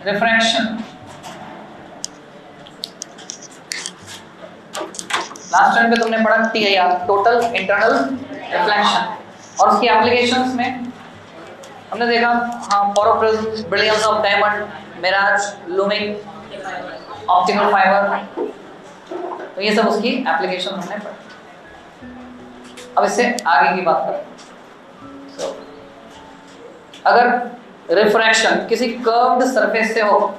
Refraction. Last time पे तुमने पढ़ा TIR, टोटल इंटरनल रिफ्लेक्शन, और उसकी एप्लीकेशंस में हमने देखा हाँ Porro prism, brilliance of diamond, mirage, looming, optical fibre, तो ये सब उसकी एप्लीकेशन हमने पढ़ी। अब इससे आगे की बात करें तो अगर रिफ्रैक्शन किसी कर्व्ड सरफेस से हो,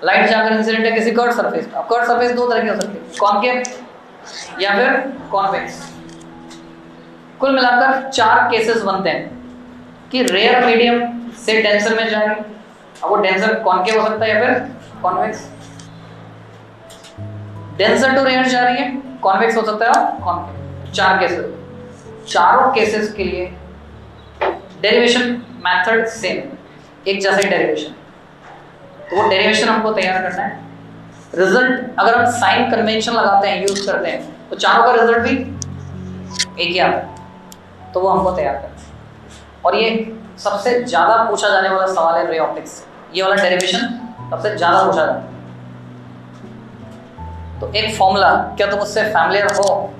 लाइट जाकर इंसिडेंट है किसी कर्व्ड सरफेस पे। अब कर्व्ड सरफेस दो तरह की हो सकती है, कॉन्केव या फिर कॉन्वेक्स। कुल मिलाकर 4 केसेस बनते हैं कि रेयर मीडियम से डेंसर में जाएगी। अब वो डेंसर कॉन्केव हो सकता है या फिर कॉन्वेक्स। डेंसर टू रेयर जा रही है, कॉन्वेक्स हो सकता है कॉन्केव। 4 केसेस, चारों केसेस के लिए डेरिवेशन मेथड सेम, एक जैसा ही डेरिवेशन। तो वो डेरिवेशन हमको तैयार करना है। रिजल्ट अगर हम साइन कन्वेंशन लगाते हैं, यूज करते हैं, तो चारों का रिजल्ट भी एक ही आता है, तो वो हमको तैयार करना है। और ये सबसे ज्यादा पूछा जाने वाला सवाल है रे ऑप्टिक्स। ये वाला डेरिवेशन सबसे ज्यादा पूछा जाता है। तो एक फॉर्मूला, क्या तुम उससे फैमिलियर हो?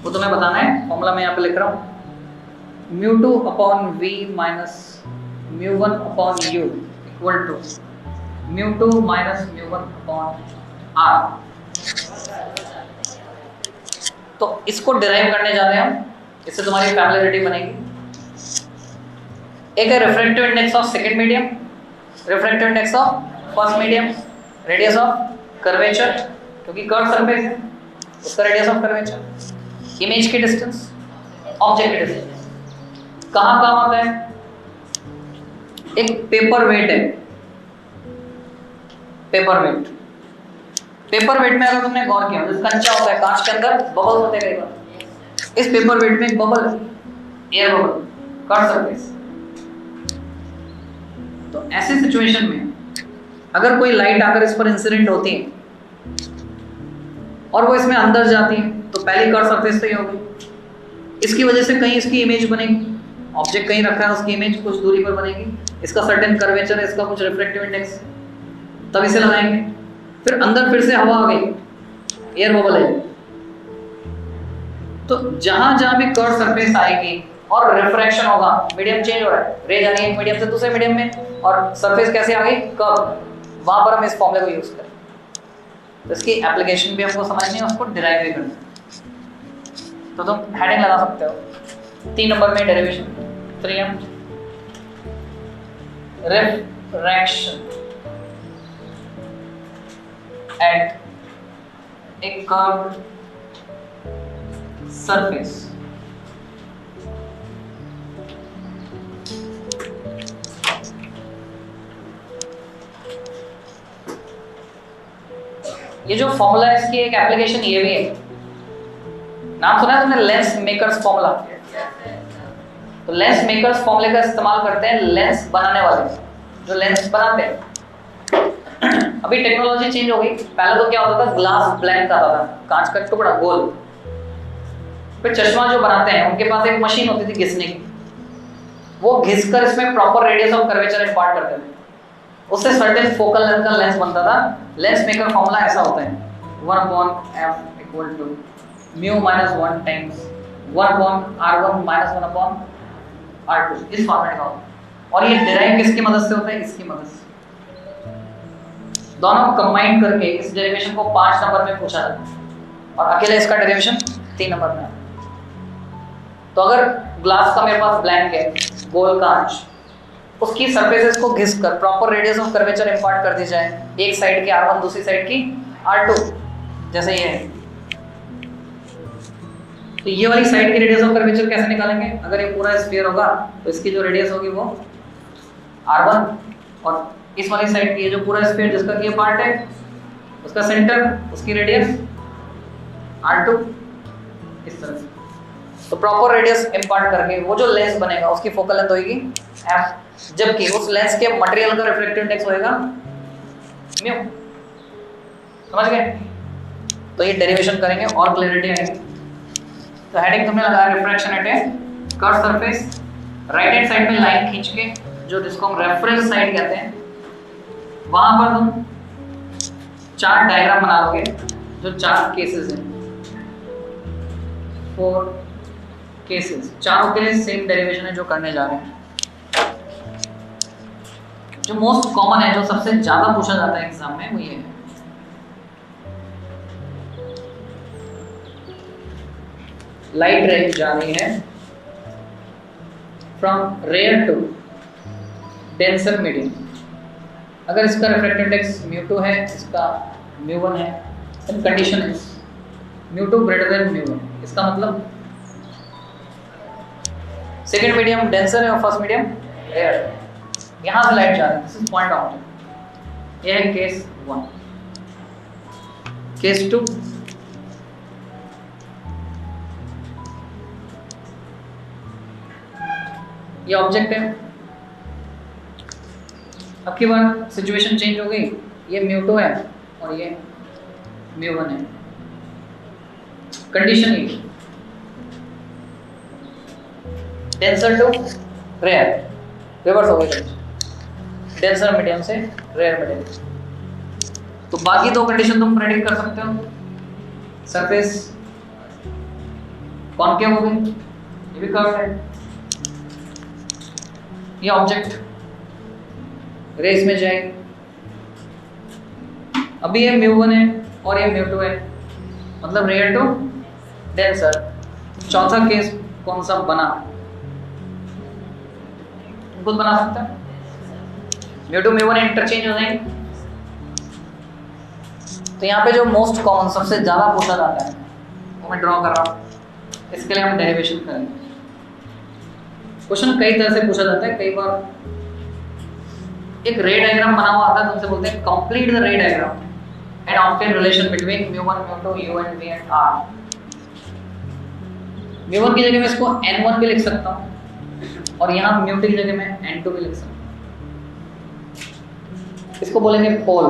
वो तुम्हें बताना है। फॉर्मूला मैं यहाँ पे लिख रहा हूँ, μ2 upon v minus μ1 upon u equal to μ2 minus μ1 upon r। तो इसको डिराइव करने जा रहे हैं हम, इससे तुम्हारी फैमिलियरिटी बनेगी। एक है refractive index of second medium, refractive index of first medium, radius of curvature, क्योंकि कर्व सरफेस है उसका रेडियस ऑफ कर्वेचर, इमेज की डिस्टेंस, ऑब्जेक्ट की डिस्टेंस। कहाँ काम आता है? एक पेपर वेट है, पेपर वेट। पेपर वेट में अगर तुमने गौर किया, जैसे कंचा होता है, कांच के अंदर बबल होते हैं कई बार। इस पेपर वेट में एक बबल है, एयर बबल, कर्व सरफेस। तो ऐसी सिचुएशन में अगर कोई लाइट आकर इस पर इंसिडेंट होती है और वो इसमें अंदर जाती है, तो पहली कर्व सरफेस तो ही होगी। इसकी वजह से कहीं इसकी इमेज बनेगी, ऑब्जेक्ट कहीं रखा है उसकी इमेज कुछ दूरी पर बनेगी, इसका सर्टेन कर्वेचर है, इसका कुछ रिफ्रैक्टिव इंडेक्स है, तब इसे लगाएंगे। फिर अंदर फिर से हवा आ गई, एयर बबल है। तो जहां जहां भी कर्व सरफेस आएगी और रिफ्रैक्शन होगा, मीडियम चेंज हो रहा है, रे जा रही है एक मीडियम से दूसरे मीडियम में, और सरफेस कैसे आ गई? कर्व। वहां पर हम इस फॉर्मूले को यूज करें। तो इसकी एप्लीकेशन भी हमको समझनी है, उसको डिराइव भी करना है। तो तुम हेडिंग लगा सकते हो 3 नंबर में derivation 3m, refraction at A curved surface. ये जो फॉर्मूला है इसकी एक एप्लीकेशन ये भी है, नाम सुना है तुमने लेंस मेकर्स फॉर्मूला? तो लेंस मेकर्स फॉर्मूले का इस्तेमाल करते हैं लेंस बनाने वाले, जो लेंस बनाते हैं। अभी टेक्नोलॉजी चेंज हो गई, पहले तो क्या होता था, ग्लास ब्लैंक आता था, कांच का टुकड़ा गोल। फिर चश्मा जो बनाते हैं उनके पास एक मशीन होती थी घिसने की, वो घिसकर इसमें proper radius of curvature impart करते थे, उससे सर्टेन फोकल लेंथ का लेंस बनता था। लेंस मेकर फॉर्मूला ऐसा होता है 1/f equal to μ minus 1 times 1/r1 minus 1/r2, इस फॉर्मेट का होता है। और ये डिराइव किसकी मदद से होता है? इसकी मदद से। दोनों कंबाइन करके इस डेरिवेशन को 5 नंबर में पूछा जाता है और अकेले इसका डेरिवेशन 3 नंबर में। तो अगर ग्लास का मेरे पास ब्लैंक है, गोल कांच, उसकी सरफेसेस को घिसकर proper radius of curvature impart कर दी जाए, एक साइड की r1 दूसरी साइड की r2, जैसे ये है। तो ये वाली साइड की रेडियस ऑफ कर्वेचर कैसे निकालेंगे? अगर ये पूरा स्फीयर होगा तो इसकी जो रेडियस होगी वो r1, और इस वाली साइड की ये जो पूरा स्फीयर जिसका ये पार्ट है उसका सेंटर, उसकी रेडियस r2, इस तरह से। तो प्रॉपर रेडियस इंपार्ट करके वो जो लेंस बनेगा उसकी फोकल लेंथ होगी f, जबकि उस लेंस के मटेरियल का रिफ्रैक्टिव इंडेक्स होएगा म्यू। समझ गए? तो ये डेरिवेशन करेंगे और क्लैरिटी आएगी। तो हेडिंग तुमने लगाया refraction at A curve surface, right hand side में लाइन खींच के, जो जिसको हम रेफरेंस साइड कहते हैं, वहां पर तुम 4 डायग्राम बना लोगे जो 4 केसेस हैं, 4 केसेस, चारों के लिए सेम डेरिवेशन है जो करने जा रहे हैं। जो मोस्ट कॉमन है, जो सबसे ज्यादा पूछा जाता है एग्जाम में, वो ये है। लाइट रे जा रही है from rare to denser medium. अगर इसका रिफ्रैक्टिव इंडेक्स μ2 है, इसका μ1 है, then condition is μ2 greater than μ1। इसका मतलब सेकेंड मीडियम डेंसर है और फर्स्ट मीडियम रेयर है। यहां से लाइट जा रही है, दिस इज पॉइंट आउट। ये है केस 1। केस 2, ये ऑब्जेक्ट है। अब की बार सिचुएशन चेंज हो गई, ये μ2 है और ये μ1 है। कंडीशन ये डेंसर टू रेयर, रिवर्स हो गई, डेंसर मीडियम से रेयर मीडियम। तो बाकी 2 कंडीशन तुम प्रेडिक्ट कर सकते हो। सरफेस कॉनकेव हो गई, ये भी कर्व है। ये ऑब्जेक्ट रेस में जाएगी। अभी ये μ1 है और ये μ2 है, मतलब रेयर टू डेंसर। चौथा केस कौन सा बना, खुद बना सकता है। μ2 μ1 इंटरचेंज हो जाएंगे। तो यहाँ पे जो मोस्ट कॉमन, सबसे ज्यादा पूछा जाता है, वो मैं ड्रॉ कर रहा हूँ। इसके लिए हम डेरिवेशन करेंगे। क्वेश्चन कई तरह से पूछा जाता है। कई बार एक रे डायग्राम बना हुआ आता है, तुमसे बोलते हैं complete the ray diagram and obtain relation between μ1 μ2 u and v and r। μ1 की जगह मैं इसको n1 भी लिख सकता हूँ और यहाँ μ2 की जगह मैं n2 भी लिख सकता हूँ। इसको बोलेंगे पोल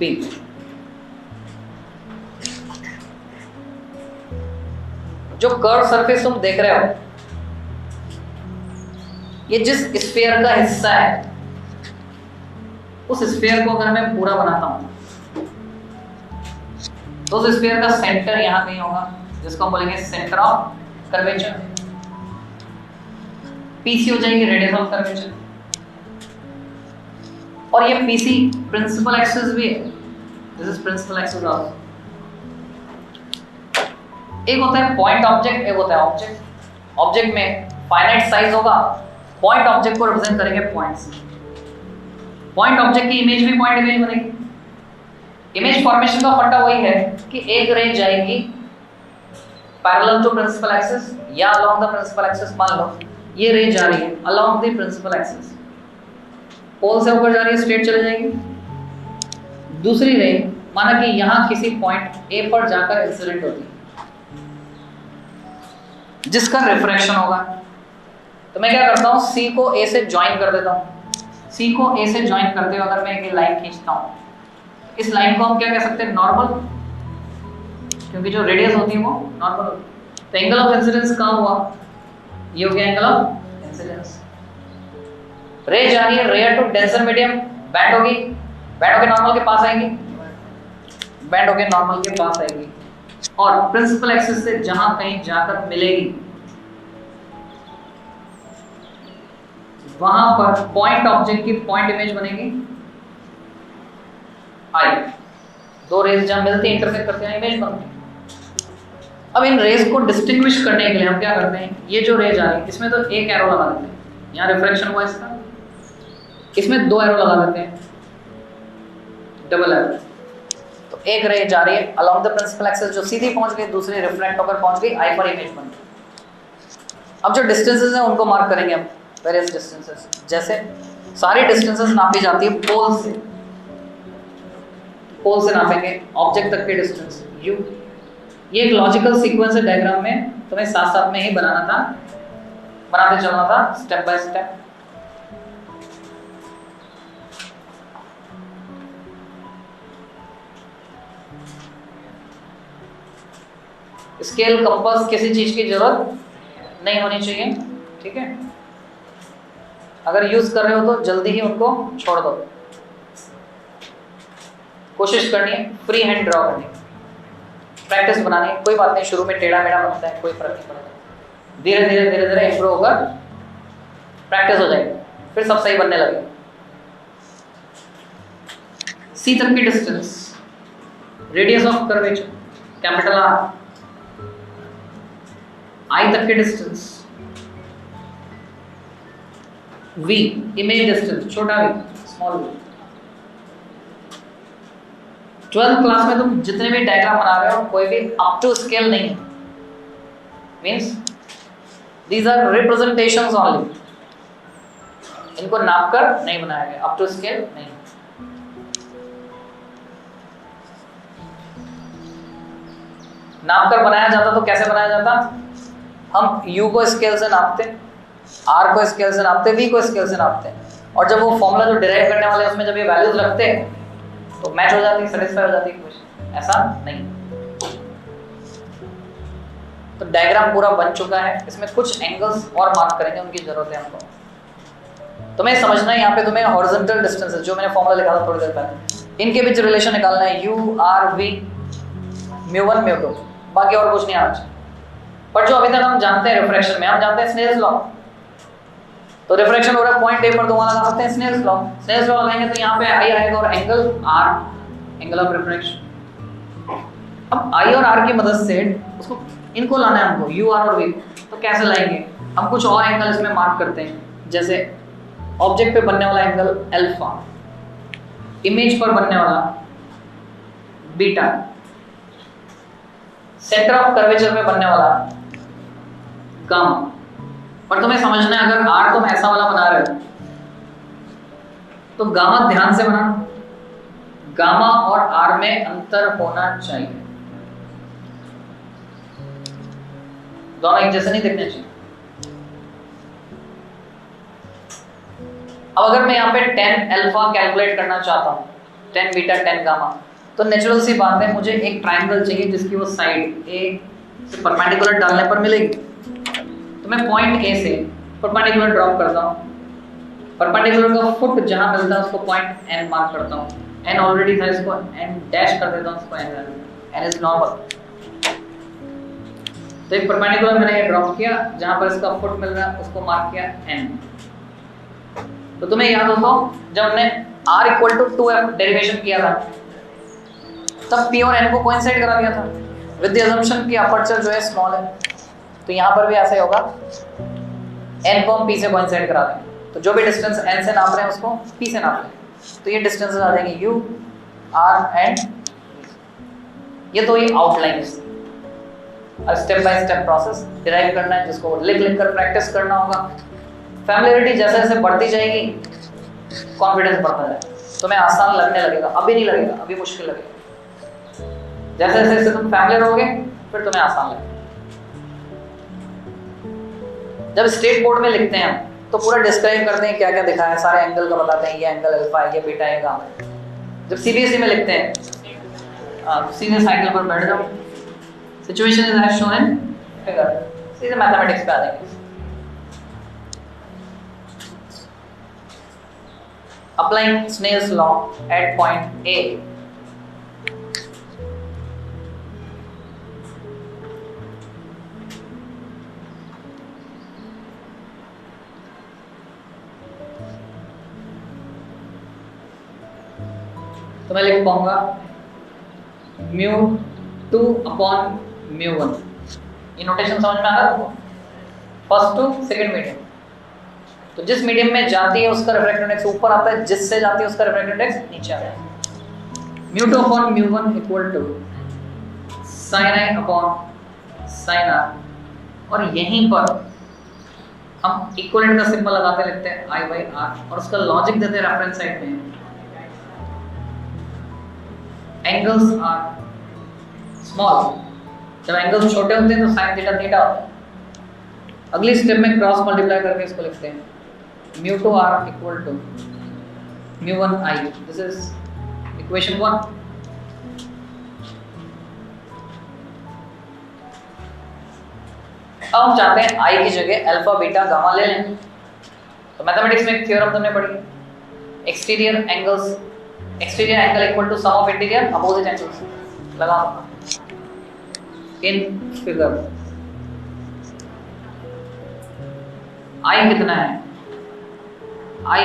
P। जो कर्व सरफेस तुम देख रहे हो, ये जिस स्फीयर का हिस्सा है, उस स्फीयर को अगर मैं पूरा बनाता हूं तो उस स्फीयर का सेंटर यहां कहीं होगा, जिसको हम बोलेंगे सेंटर ऑफ कर्वेचर। पीसी हो जाएगी रेडियस ऑफ कर्वेचर। और ये पीसी प्रिंसिपल एक्सिस भी है। This is principal axis also. एक होता है पॉइंट ऑब्जेक्ट, एक होता है ऑब्जेक्ट। ऑब्जेक्ट में फाइनाइट साइज होगा, पॉइंट ऑब्जेक्ट को रिप्रेजेंट करेंगे पॉइंट से। पॉइंट ऑब्जेक्ट की इमेज भी पॉइंट इमेज बनेगी। इमेज फॉर्मेशन का फंडा वही है कि एक रे जाएगी पैरेलल टू प्रिंसिपल एक्सिस या अलोंग द प्रिंसिपल एक्सिस। मान लो ये रे जा रही है along the principal axis, pole से ऊपर जा रही है, स्ट्रेट चले जाएगी। दूसरी रे माना कि यहां किसी पॉइंट ए पर जाकर इंसिडेंट होती है, जिसका रिफ्रैक्शन होगा। तो मैं क्या करता हूं, सी को ए से ज्वाइन कर देता हूं। सी को ए से ज्वाइन करते हुए अगर मैं एक लाइन खींचता हूं, इस लाइन को हम क्या कह सकते हैं, नॉर्मल, क्योंकि जो रेडियस होती है वो नॉर्मल होती है। तो एंगल ऑफ इंसिडेंस कहां हुआ, ये हो गया एंगल ऑफ इंसिडेंस। रे जा रही है rare to denser medium, bend होगी, बैंड होके नॉर्मल के पास आएगी, बैंड होके नॉर्मल के पास आएगी और प्रिंसिपल एक्सिस से जहां कहीं जाकर मिलेगी वहां पर पॉइंट ऑब्जेक्ट की पॉइंट इमेज बनेगी आई। दो रेज जहां मिलती हैं, इंटरसेक्ट करते हैं, इमेज बनती है। अब इन रेज को डिस्टिंग्विश करने के लिए हम क्या करते हैं, ये जो रेज आ रही है इसमें तो एक एरो लगा देते हैं, यहाँ रिफ्रैक्शन हुआ इसका, इसमें 2 एरो लगा देते हैं, डबल एरो। तो एक रे जा रही है अलोंग द प्रिंसिपल एक्सिस, जो सीधी पहुंच गई, दूसरी रिफ्लेक्ट होकर पहुंच गई आई पर, इमेज बन गई। अब जो डिस्टेंसेस हैं उनको मार्क करेंगे हम, वेरियस डिस्टेंसेस। जैसे सारी डिस्टेंसेस नापी जाती है पोल से, पोल से नापेंगे ऑब्जेक्ट तक की डिस्टेंस u। ये एक लॉजिकल सीक्वेंस है डायग्राम में, तुम्हें साथ साथ में ही बनाना था, बनाते चलना था step by step. Scale, compass, किसी चीज की जरूरत नहीं होनी चाहिए, ठीक है। अगर यूज कर रहे हो तो जल्दी ही उनको छोड़ दो। कोशिश करनी है फ्री हैंड ड्रॉ करनी है, प्रैक्टिस बनानी है। कोई बात नहीं, शुरू में टेढ़ा मेढ़ा बनता है, कोई फर्क नहीं पड़ता, धीरे धीरे धीरे धीरे इंप्रूव होकर प्रैक्टिस हो जाएगी, फिर सब सही बनने लगेगा। सी तक की distance, radius of curvature capital R, I तक की डिस्टेंस वी, इमेज डिस्टेंस छोटा v, small v. 12th class में तुम जितने भी डायग्राम बना रहे हो कोई भी अप टू स्केल नहीं है, means these are representations only, इनको नापकर नहीं बनाया गया, अप टू स्केल नहीं। नापकर बनाया जाता तो कैसे बनाया जाता, हम u को स्केल से नापते, r को स्केल से नापते, v को स्केल से नापते, और जब वो फॉर्मूला जो डिराइव करने वाले उसमें जब ये वैल्यूज रखते तो मैच हो जाती, सेटिस्फाई हो जाती इक्वेशन। ऐसा नहीं। तो डायग्राम पूरा बन चुका है, इसमें कुछ एंगल्स और मार्क करेंगे, उनकी जरूरत है हमको। तुम्हें समझना है, यहाँ पे तुम्हें हॉरिजॉन्टल डिस्टेंसेस जो मैंने फॉर्मूला लिखा था थोड़ी देर पहले, इनके बीच रिलेशन निकालना है, u r v μ1 μ2, बाकी और कुछ नहीं आना चाहिए। पर जो अभी तक हम जानते हैं रिफ्रैक्शन में, हम जानते हैं स्नेल्स लॉ, तो रिफ्रैक्शन हो रहा है पॉइंट ए पर, तो वहां लगा सकते हैं स्नेल्स लॉ। स्नेल्स लॉ लगाएंगे तो यहाँ पे आई आएगा और angle r, angle of refraction. अब आई और r की मदद से उसको इनको लाना है हमको, u r और v, तो कैसे लाएंगे, हम कुछ और एंगल इसमें मार्क करते हैं, जैसे ऑब्जेक्ट पे बनने वाला एंगल अल्फा, इमेज पर बनने वाला बीटा, सेंटर ऑफ कर्वेचर में बनने वाला गामा। पर तुम्हें समझना है, अगर r तुम ऐसा वाला बना रहे हो तो गामा ध्यान से बनाना, गामा और r में अंतर होना चाहिए, दोनों एक जैसे नहीं दिखने चाहिए। अब अगर मैं यहाँ पे 10 अल्फा कैलकुलेट करना चाहता हूँ, 10 बीटा 10 गामा, तो नेचुरल सी बात है मुझे एक ट्रायंगल चाहिए जिसकी वो साइड ए से परपेंडिकुलर डालने पर मिलेगी। तो मैं पॉइंट ए से परपेंडिकुलर ड्रॉप करता हूँ, परपेंडिकुलर का फुट जहां मिलता है उसको पॉइंट एन मार्क करता हूँ, एन ऑलरेडी था इसको एन डैश कर देता हूँ, इसको एन इज नॉर्मल। तो एक परपेंडिकुलर मैंने ये ड्रॉप किया, जहां पर इसका फुट मिल रहा है उसको मार्क किया एन। तो तुम्हें याद हो तो जब हमने r equal to 2f derivation किया था, तब p और n को कोइंसाइड करा दिया था विद द अजम्पशन कि अपर्चर जो है स्मॉल है। तो यहाँ पर भी ऐसा ही होगा, n को हम p से कोइंसाइड करा देंगे, तो जो भी डिस्टेंस n से नाप रहे हैं उसको p से नाप लें, तो ये डिस्टेंसेस आ जाएंगे u r एंड ये। तो ये outlines, step by step process derive करना है, जिसको लिख लिख कर प्रैक्टिस करना होगा। फैमिलियरिटी जैसे जैसे बढ़ती जाएगी कॉन्फिडेंस बढ़ता जाएगा, तुम्हें आसान लगने लगेगा, अभी नहीं लगेगा, अभी मुश्किल लगेगा। जैसे जैसे तुम फैमिलियर होगे फिर तुम्हें आसान लगेगा। जब स्टेट बोर्ड में लिखते हैं हम तो पूरा डिस्क्राइब करते हैं क्या क्या दिखा है, सारे एंगल का बताते हैं, ये एंगल अल्फा है, ये बीटा है, गामा है। जब सीबीएसई में लिखते हैं, सीधे साइकिल पर बैठ जाओ, situation is as shown in figure, सीधे मैथमेटिक्स पे आ जाएंगे। Applying Snell's law at point A. तो मैं लिख पाऊंगा μ2 अपॉन μ1। ये नोटेशन समझ में आ रहा है? फर्स्ट टू सेकंड मीडियम, तो जिस मीडियम में जाती है उसका रिफ्रैक्टिव इंडेक्स ऊपर आता है, जिससे जाती है उसका रिफ्रैक्टिव इंडेक्स नीचे आता है। μ2 upon μ1 equal to sin i upon sin r, और यहीं पर हम इक्विवेलेंट का सिंबल लगाते लिखते हैं i by r, और उसका लॉजिक देते हैं रेफरेंस साइड में। एंगल्स आर स्मॉल, जब एंगल्स छोटे होते हैं तो sin थीटा थीटा होता है। अगली स्टेप में क्रॉस मल्टीप्लाई करके इसको लिखते हैं μ2 r equal to μ1 i, this is equation 1। अब हम चाहते हैं i की जगह अल्फा बीटा गामा ले लें। तो मैथमेटिक्स में एक थ्योरम तुमने पढ़ी, exterior angles exterior angle equal to sum of interior opposite angles लगा इन फिगर। आई कितना है? I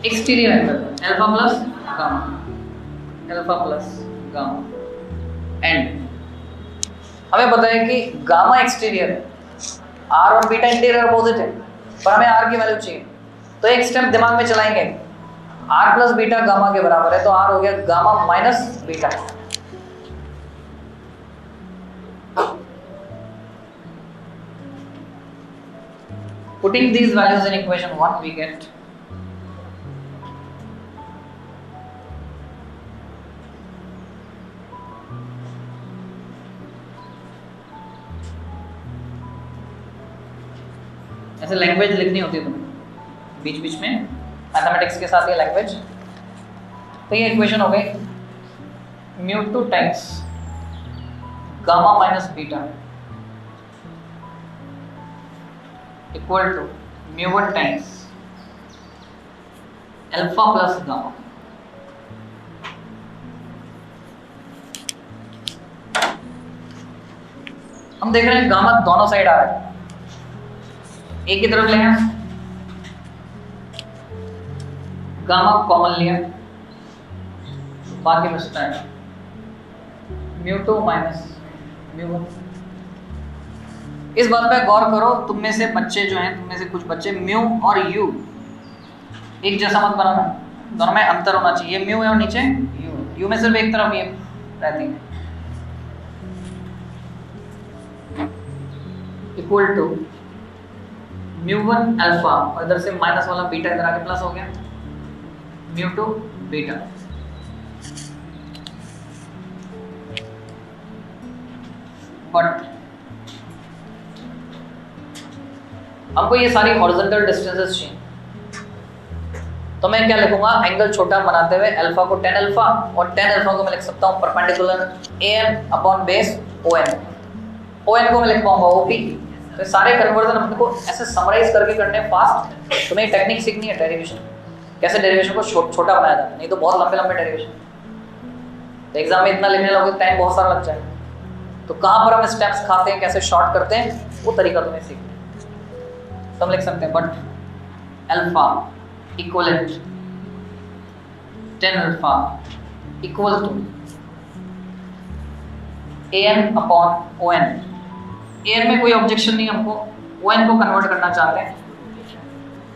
exterior angle alpha plus gamma, alpha plus gamma and हमें पता है कि गामा एक्सटीरियर है, आर और बीटा इंटीरियर अपोजिट है, पर हमें आर की वैल्यू चाहिए। तो एक स्टेप दिमाग में चलाएंगे, आर प्लस बीटा गामा के बराबर है, तो आर हो गया gamma minus beta. Putting these values in equation 1 we get ऐसे लैंग्वेज लिखनी होती है तुम्हें बीच बीच में मैथमेटिक्स के साथ ये लैंग्वेज। तो ये इक्वेशन हो गई mu 2 times gamma minus beta equal to mu 1 times alpha plus gamma. हम देख रहे हैं गामा दोनों साइड आ रहा है, एक की तरफ लिया गामा कॉमन लिया, बाकी बचता है म्यू 2 माइनस म्यू 1। इस बात पे गौर करो, तुम में से बच्चे जो हैं, तुम में से कुछ बच्चे म्यू और यू एक जैसा मत बनाना, दोनों में अंतर होना चाहिए। म्यू है और नीचे यू में सिर्फ एक तरफ ये रहती है। इक्वल टू म्यू 1 अल्फा और इधर से माइनस वाला बीटा इधर आके प्लस हो गया म्यू 2 बीटा। बट हमको ये सारी हॉरिजॉन्टल डिस्टेंसेस चाहिए, तो मैं क्या लिखूंगा, एंगल छोटा बनाते हुए अल्फा को tan अल्फा और tan अल्फा को मैं लिख सकता हूँ perpendicular an upon base on। on को मैं लिख पाऊंगा OP। तो सारे कन्वर्जन हमको ऐसे समराइज करके करने फास्ट। तुम्हें टेक्निक सीखनी है डेरिवेशन, कैसे डेरिवेशन को छोटा बनाया जाता है, नहीं तो बहुत लंबे लंबे डेरिवेशन तो एग्जाम में इतना लिखने लगोगे टाइम बहुत सारा लग जाएगा। तो कहाँ पर हम स्टेप्स खाते हैं, कैसे शॉर्ट करते हैं, वो तरीका तुम्हें सीखना है। तो हम लिख सकते हैं but alpha equivalent tan alpha equal to an upon on। an में कोई ऑब्जेक्शन नहीं, हमको on को कन्वर्ट करना चाहते हैं।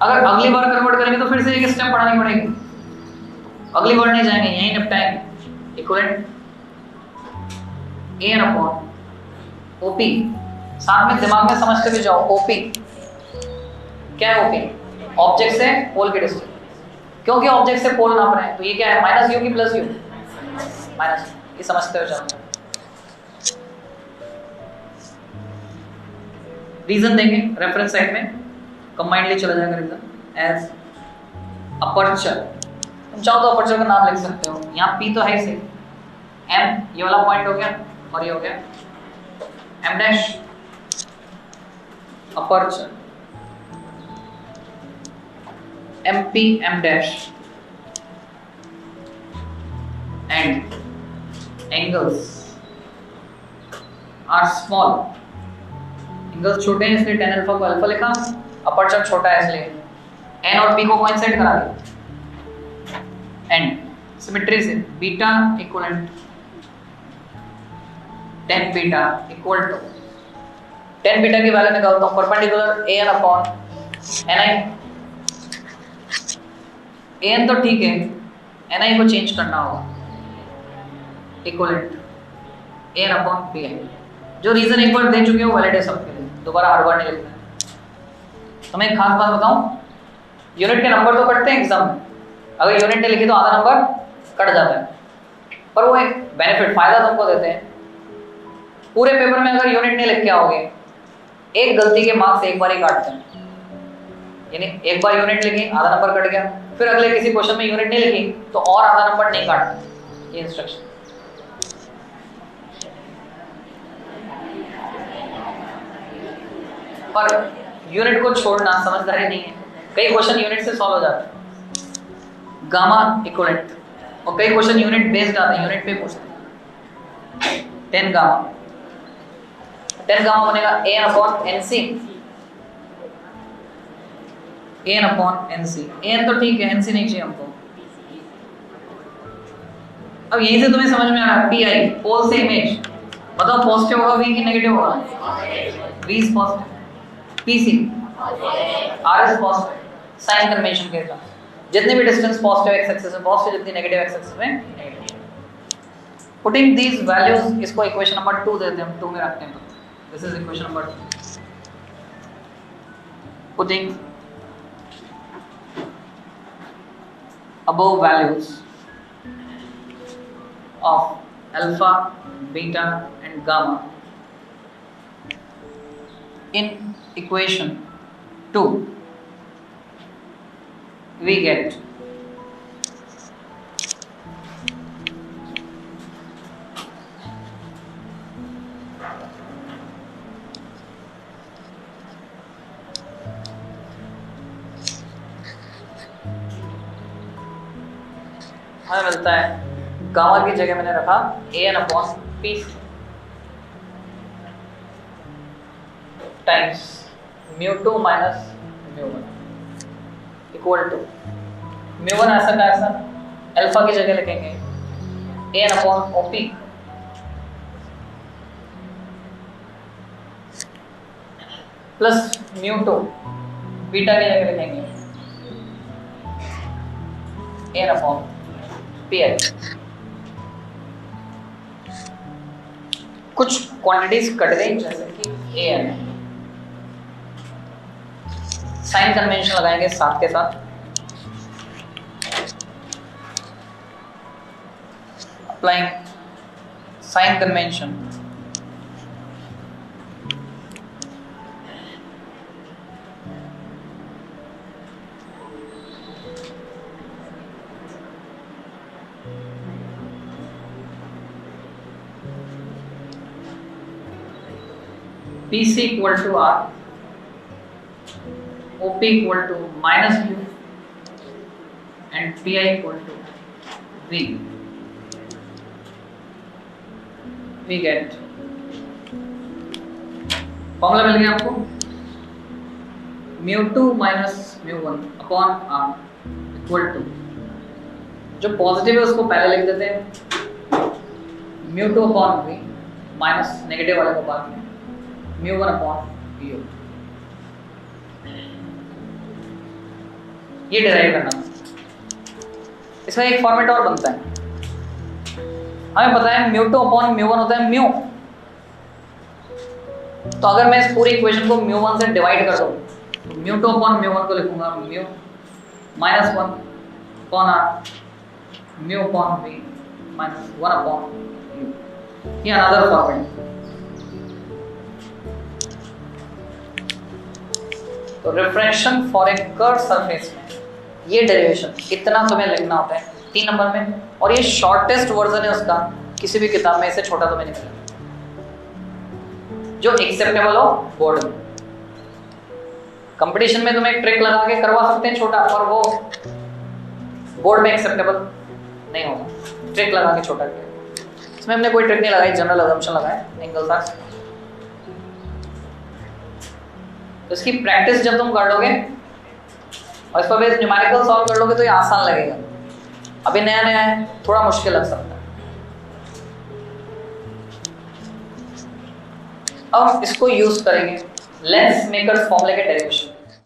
अगर अगली बार कन्वर्ट करेंगे तो फिर से एक स्टेप बढ़ानी पड़ेगी, अगली बार नहीं जाएंगे, यहीं निपटाएंगे। Equivalent an upon OP। साथ में दिमाग में समझते भी जाओ OP क्या है। OP ऑब्जेक्ट से पोल की डिस्टेंस, क्योंकि ऑब्जेक्ट से पोल नाप रहे हैं तो ये क्या है, माइनस यू की प्लस यू, माइनस। ये समझते हो जाओ। रीजन देंगे रेफरेंस साइड में, कंबाइंडली चला जाएगा रीजन एज अपर्चर। तुम चाहो तो अपर्चर का नाम लिख सकते हो, यहाँ P तो है ही सही, M ये वाला पॉइंट हो गया और ये हो गया M dash aperture MP M dash and angles are small. Angles छोटे हैं इसलिए tan अल्फा को अल्फा लिखा, अपर्चर छोटा है इसलिए n और p को कोइंसाइड करा दिया एंड सिमेट्री से beta equivalent tan beta equal to tan beta की वैल्यू निकालता हूं perpendicular an upon ni। an तो ठीक है, ni को चेंज करना होगा इक्वलेंट an अपॉन pi। जो रीजन एक बार दे चुके हो वैलिड है सबके लिए, दोबारा हर बार नहीं लिखना है। तो मैं एक खास बात बताऊं, यूनिट के नंबर तो कटते हैं एग्जाम में, अगर यूनिट नहीं लिखी तो आधा नंबर कट जाता है, पर वो एक बेनिफिट फायदा तुमको देते हैं। पूरे पेपर में अगर यूनिट नहीं लिख के आओगे, एक गलती के मार्क्स एक बार ही काटते हैं, यानी एक बार यूनिट लिखी आधा नंबर कट गया, फिर अगले किसी क्वेश्चन में यूनिट नहीं लिखी तो और आधा नंबर नहीं काटते। ये इंस्ट्रक्शन। पर यूनिट को छोड़ना समझदारी नहीं है, कई क्वेश्चन यूनिट से सॉल्व हो जाते हैं। गामा इक्वलेंट और कई क्वेश्चन यूनिट बेस्ड आते हैं, यूनिट पे पूछते हैं। 10 गामा, 10 गामा बनेगा an upon nc, an upon nc। an तो ठीक है, nc नहीं चाहिए हमको। अब यहीं से तुम्हें समझ में आ रहा है pi पोल से इमेज, बताओ पॉजिटिव होगा v की नेगेटिव होगा? v is positive, pc r is positive. Sign convention के साथ जितने भी डिस्टेंस पॉजिटिव एक्स एक्सिस में पॉजिटिव, जितनी नेगेटिव एक्स एक्सिस में नेगेटिव। पुटिंग दीज वैल्यूज, इसको इक्वेशन नंबर 2 देते हैं हम, 2 में रखते हैं। This is equation number 2। Putting above values of alpha, beta and gamma in equation 2, we get हमें मिलता है गामा की जगह मैंने रखा an upon P times μ2 minus μ1 equal to μ1 ऐसा का ऐसा अल्फा की जगह लिखेंगे an upon OP plus μ2 beta की जगह लिखेंगे an अपॉन PI। कुछ क्वांटिटीज कट गई जैसे कि AN, साइन कन्वेंशन लगाएंगे साथ के साथ। Applying sign convention, PC equal to R, OP equal to minus U and PI equal to V. We get formula मिल गया आपको μ2 minus μ1 upon R equal to, जो पॉजिटिव है उसको पहले लिख देते हैं μ2 अपॉन V माइनस नेगेटिव वाले को बाद में μ1 अपॉन u। ये डिराइव करना, इसका एक फॉर्मेट और बनता है। हमें पता है μ2 अपॉन μ1 होता है म्यू, तो अगर मैं इस पूरी इक्वेशन को μ1 से डिवाइड कर दूं तो μ2 अपॉन μ1 को लिखूंगा mu minus 1 upon r mu upon v minus 1 upon u। ये अनदर फॉर्मेट। तो refraction for a curve surface में ये डेरिवेशन इतना तुम्हें लिखना होता है 3 नंबर में, और ये शॉर्टेस्ट वर्जन है उसका, किसी भी किताब में इससे छोटा तुम्हें नहीं मिलेगा जो एक्सेप्टेबल हो बोर्ड में। कंपटीशन में तुम्हें एक ट्रिक लगा के करवा सकते हैं छोटा, और वो बोर्ड में एक्सेप्टेबल नहीं होगा ट्रिक लगा के छोटा किया। इसमें हमने कोई ट्रिक नहीं लगाई, जनरल अजम्पशन लगाए एंगल आर्क्स। तो इसकी प्रैक्टिस जब तुम कर लोगे और इस पर बेस न्यूमेरिकल सॉल्व कर लोगे तो ये आसान लगेगा। अभी नया नया है, थोड़ा मुश्किल लग सकता है। अब इसको यूज करेंगे लेंस मेकर्स फॉर्मूले के डेरिवेशन।